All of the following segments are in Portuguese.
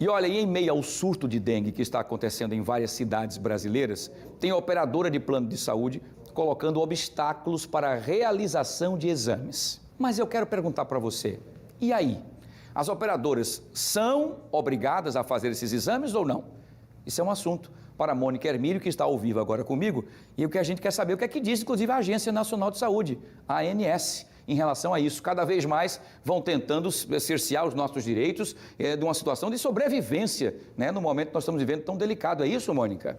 E olha, em meio ao surto de dengue que está acontecendo em várias cidades brasileiras, tem a operadora de plano de saúde colocando obstáculos para a realização de exames. Mas eu quero perguntar para você, e aí? As operadoras são obrigadas a fazer esses exames ou não? Isso é um assunto para a Mônica Hermílio, que está ao vivo agora comigo, e o que a gente quer saber, o que é que diz, inclusive, a Agência Nacional de Saúde, a ANS, em relação a isso. Cada vez mais vão tentando cercear os nossos direitos de uma situação de sobrevivência, né, no momento que nós estamos vivendo tão delicado. É isso, Mônica?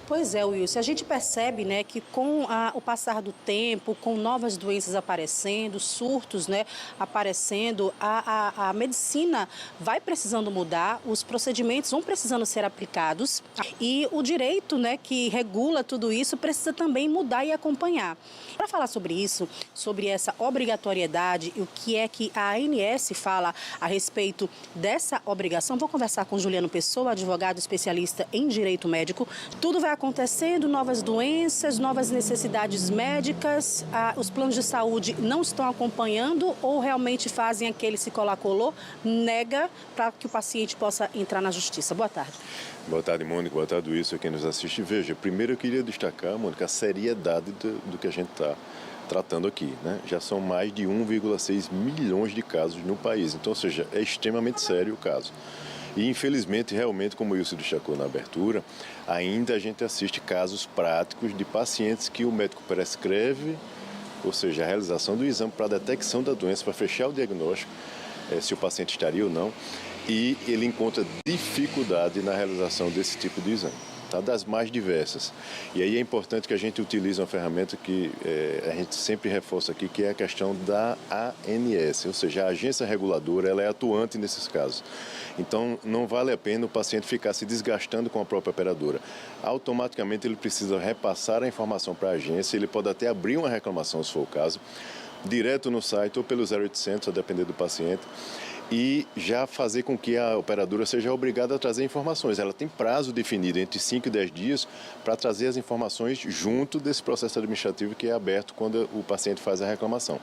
Pois é, Wilson, a gente percebe, né, que com o passar do tempo, com novas doenças aparecendo, surtos, né, aparecendo, a medicina vai precisando mudar, os procedimentos vão precisando ser aplicados e o direito, né, que regula tudo isso precisa também mudar e acompanhar. Para falar sobre isso, sobre essa obrigatoriedade e o que é que a ANS fala a respeito dessa obrigação, vou conversar com Juliano Pessoa, advogado especialista em direito médico. Tudo vai acontecendo, novas doenças, novas necessidades médicas, os planos de saúde não estão acompanhando ou realmente fazem aquele se colar-colou, nega para que o paciente possa entrar na justiça. Boa tarde. Boa tarde, Mônica. Boa tarde, Wilson, quem nos assiste. Veja, primeiro eu queria destacar, Mônica, a seriedade do que a gente está tratando aqui, né? Já são mais de 1,6 milhões de casos no país, então, ou seja, é extremamente sério o caso. E, infelizmente, realmente, como o Wilson destacou na abertura, ainda a gente assiste casos práticos de pacientes que o médico prescreve, ou seja, a realização do exame para a detecção da doença, para fechar o diagnóstico, se o paciente estaria ou não, e ele encontra dificuldade na realização desse tipo de exame, tá? Das mais diversas. E aí é importante que a gente utilize uma ferramenta que a gente sempre reforça aqui, que é a questão da ANS, ou seja, a agência reguladora, ela é atuante nesses casos. Então, não vale a pena o paciente ficar se desgastando com a própria operadora. Automaticamente, ele precisa repassar a informação para a agência, ele pode até abrir uma reclamação, se for o caso, direto no site ou pelo 0800, a depender do paciente, e já fazer com que a operadora seja obrigada a trazer informações. Ela tem prazo definido entre 5 e 10 dias para trazer as informações junto desse processo administrativo que é aberto quando o paciente faz a reclamação.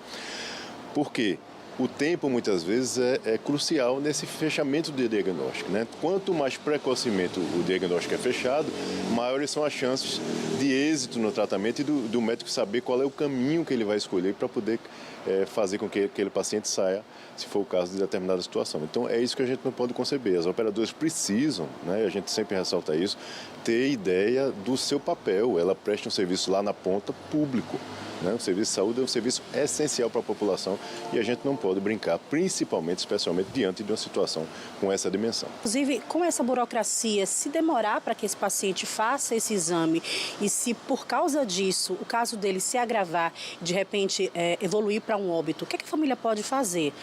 Por quê? O tempo, muitas vezes, é crucial nesse fechamento do diagnóstico, né? Quanto mais precocemente o diagnóstico é fechado, maiores são as chances de êxito no tratamento e do médico saber qual é o caminho que ele vai escolher para poder fazer com que aquele paciente saia, se for o caso de determinada situação. Então, é isso que a gente não pode conceber. As operadoras precisam, né, a gente sempre ressalta isso, ter ideia do seu papel. Ela presta um serviço lá na ponta público. O serviço de saúde é um serviço essencial para a população e a gente não pode brincar, principalmente, especialmente, diante de uma situação com essa dimensão. Inclusive, com essa burocracia, se demorar para que esse paciente faça esse exame e se, por causa disso, o caso dele se agravar, de repente evoluir para um óbito, o que a família pode fazer?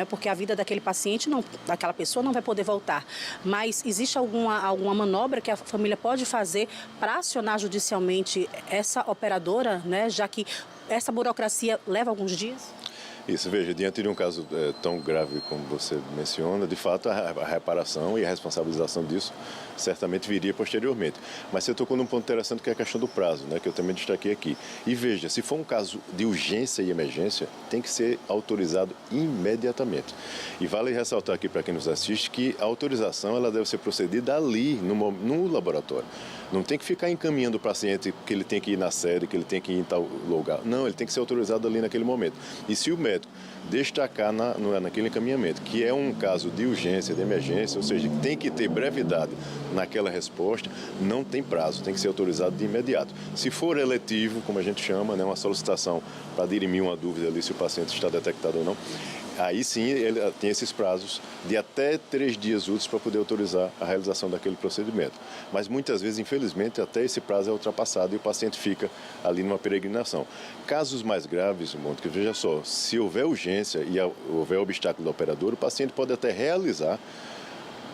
Porque a vida daquele paciente, daquela pessoa, não vai poder voltar. Mas existe alguma manobra que a família pode fazer para acionar judicialmente essa operadora, já que essa burocracia leva alguns dias? Isso, veja, diante de um caso tão grave como você menciona, de fato a reparação e a responsabilização disso certamente viria posteriormente. Mas você tocou num ponto interessante que é a questão do prazo, que eu também destaquei aqui. E veja, se for um caso de urgência e emergência, tem que ser autorizado imediatamente. E vale ressaltar aqui para quem nos assiste que a autorização ela deve ser procedida ali, no laboratório. Não tem que ficar encaminhando o paciente que ele tem que ir na sede, que ele tem que ir em tal lugar. Não, ele tem que ser autorizado ali naquele momento. E se o médico destacar naquele encaminhamento, que é um caso de urgência, de emergência, ou seja, tem que ter brevidade naquela resposta, não tem prazo, tem que ser autorizado de imediato. Se for eletivo, como a gente chama, uma solicitação para dirimir uma dúvida ali se o paciente está detectado ou não, aí sim ele tem esses prazos de até 3 dias úteis para poder autorizar a realização daquele procedimento. Mas muitas vezes, infelizmente, até esse prazo é ultrapassado e o paciente fica ali numa peregrinação. Casos mais graves, Mônica, veja só, se houver urgência e houver obstáculo da operadora, o paciente pode até realizar,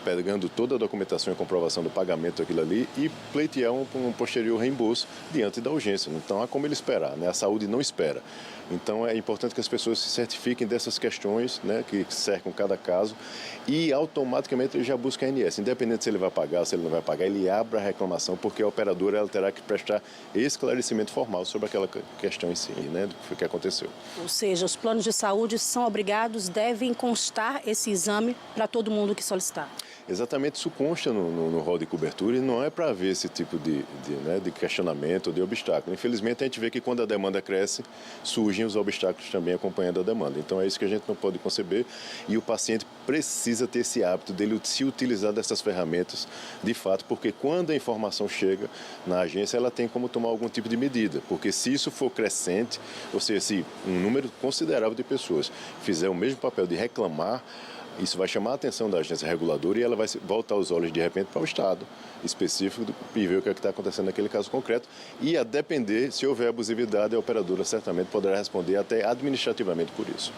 pegando toda a documentação e comprovação do pagamento daquilo ali e pleitear um posterior reembolso diante da urgência. Então, há como ele esperar, a saúde não espera. Então, é importante que as pessoas se certifiquem dessas questões, que cercam cada caso e automaticamente ele já busca a ANS. Independente se ele vai pagar, se ele não vai pagar, ele abre a reclamação porque a operadora ela terá que prestar esclarecimento formal sobre aquela questão em si, do que aconteceu. Ou seja, os planos de saúde são obrigados, devem constar esse exame para todo mundo que solicitar. Exatamente, isso consta no rol de cobertura e não é para haver esse tipo de questionamento ou de obstáculo. Infelizmente, a gente vê que quando a demanda cresce, surgem os obstáculos também acompanhando a demanda. Então, é isso que a gente não pode conceber e o paciente precisa ter esse hábito dele se utilizar dessas ferramentas de fato, porque quando a informação chega na agência, ela tem como tomar algum tipo de medida, porque se isso for crescente, ou seja, se um número considerável de pessoas fizer o mesmo papel de reclamar, isso vai chamar a atenção da agência reguladora e ela vai voltar os olhos de repente para o estado específico e ver o que está acontecendo naquele caso concreto. E a depender, se houver abusividade, a operadora certamente poderá responder até administrativamente por isso.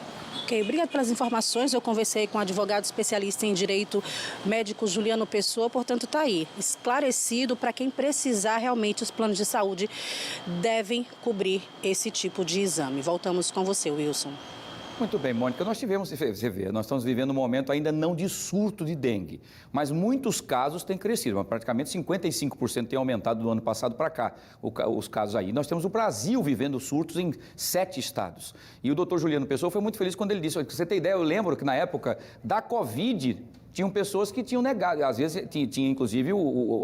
Ok, obrigado pelas informações. Eu conversei com o advogado especialista em direito médico Juliano Pessoa, portanto está aí, esclarecido para quem precisar realmente os planos de saúde devem cobrir esse tipo de exame. Voltamos com você, Wilson. Muito bem, Mônica, nós estamos vivendo um momento ainda não de surto de dengue, mas muitos casos têm crescido, praticamente 55% tem aumentado do ano passado para cá, os casos aí. Nós temos o Brasil vivendo surtos em 7 estados. E o doutor Juliano Pessoa foi muito feliz quando ele disse, você tem ideia, eu lembro que na época da Covid, tinham pessoas que tinham negado, às vezes tinha inclusive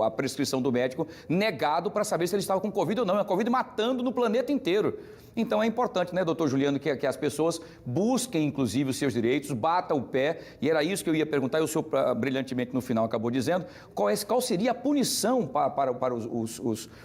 a prescrição do médico negado para saber se ele estava com Covid ou não, a Covid matando no planeta inteiro. Então é importante, né, doutor Juliano, que as pessoas busquem inclusive os seus direitos, batam o pé, e era isso que eu ia perguntar, e o senhor brilhantemente no final acabou dizendo, qual seria a punição para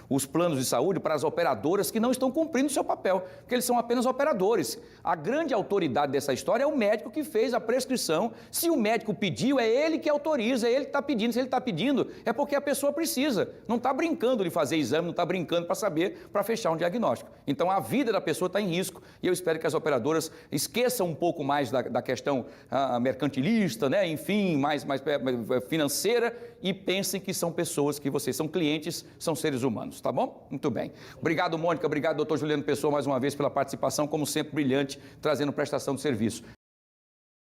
os planos de saúde, para as operadoras que não estão cumprindo o seu papel, porque eles são apenas operadores. A grande autoridade dessa história é o médico que fez a prescrição. Se o médico pediu, é ele que autoriza, é ele que está pedindo. Se ele está pedindo, é porque a pessoa precisa. Não está brincando de fazer exame, não está brincando para saber, para fechar um diagnóstico. Então, a vida da pessoa está em risco e eu espero que as operadoras esqueçam um pouco mais da questão mercantilista, né? Enfim, mais financeira e pensem que são pessoas que vocês são clientes, são seres humanos, tá bom? Muito bem. Obrigado, Mônica. Obrigado, doutor Juliano Pessoa, mais uma vez pela participação, como sempre, brilhante, trazendo prestação de serviço.